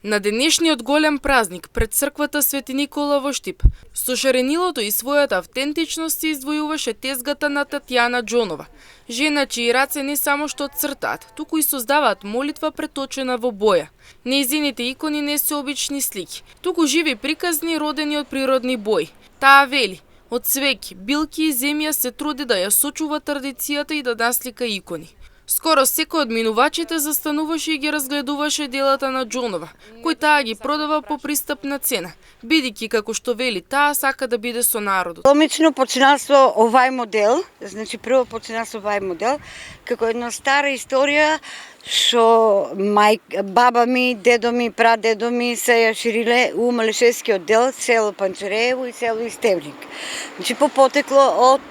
На денешниот голем празник пред црквата Свети Никола во Штип, со шаренилото и својата автентичност се издвојуваше тезгата на Татјана Џонова, жена чии раце не само што цртаат, туку и создаваат молитва преточена во боја. Нејзините икони не се обични слики, туку живи приказни родени од природни бои. Таа вели, од цвеќе, билки и земја се труди да ја сочува традицијата и да наслика икони. Скоро секој од минувачите застануваше и ги разгледуваше делата на Џонова, кој таа ги продава по пристапна цена, бидејќи како што вели таа сака да биде со народот. Домично починал со овај модел, значи прво починал со овај модел, како една стара историја што баба ми, дедо ми, прадедо ми се ја шириле у Малешевскиот дел, село Панчарево и село Истевник. Значи попотекло од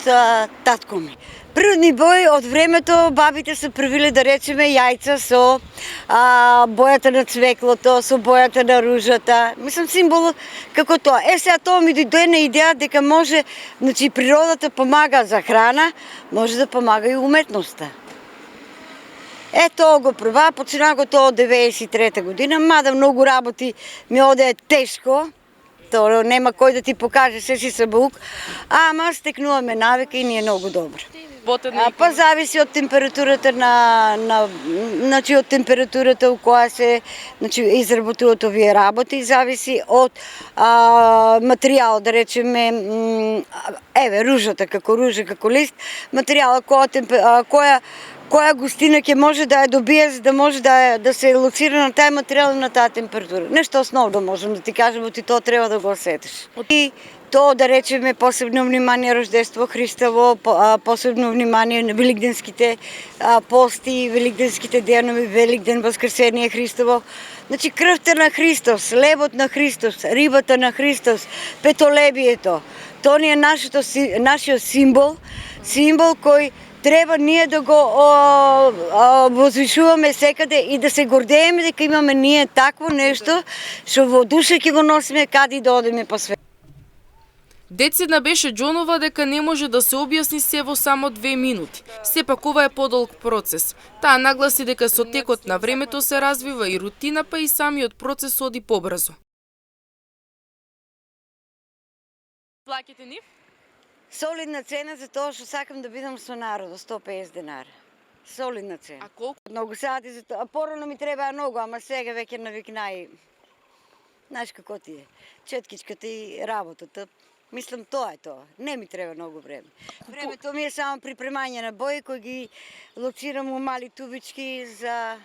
татко ми. Природни бои од времето бабите се правиле, да речеме, јајца со бојата на цвеклото, со бојата на ружата. Мислам, символ како тоа. Сега тоа ми дојде на идеја дека може, значи природата помага за храна, може да помага и уметноста. Тоа го прва, почина го тоа од 93 година, мада многу работи ми оде тешко. Тоа нема кој да ти покаже, се си самоук, ама стекнуваме навика и ни е многу добро. Па зависи од температурата значи од температурата у која се изработуваат овие работи, зависи од материјал, да речеме, ружата како ружа, како лист, материјал која густина ќе може да ја добие, за да може да се лоцира на тај материјал и на таа температура. Нешто основно можам да ти кажам, ти тоа треба да го осетиш. И тоа, да речеме, посебно внимание Рождество Христово, посебно внимание на великденските пости, великденските денови, Великден, Воскресение Христово. Значи крвта на Христос, лебот на Христос, рибата на Христос, петолебието. Тоа ни е нашиот символ кој треба ние да го возвишуваме секаде и да се гордееме дека имаме ние такво нешто што во душа ќе го носиме каде да одиме по свет. Децидна беше Џонова дека не може да се објасни се во само 2 минути. Сепак ова е подолг процес. Таа нагласи дека со текот на времето се развива и рутина, па и самиот процес оди побрзо. Плаќате нив? Солидна цена за тоа што сакам да бидам со народот, 150 денара. Солидна цена. А колку? Многу сати за тоа. Порано ми требаа многу, ама сега веќе навикнај. Знаеш како ти е. Четкичката и работата. Мислам, тоа е тоа. Не ми треба многу време. Времето ми е само припремање на бои кои ги лоцирам у мали тубички за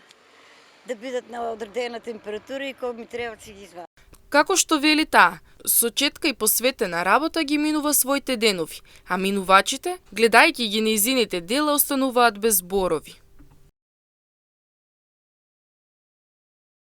да бидат на одредена температура и кои ми треба да си ги извадам. Како што вели таа, со четка и посветена работа ги минува своите денови, а минувачите, гледајќи ги нејзините дела, остануваат без зборови.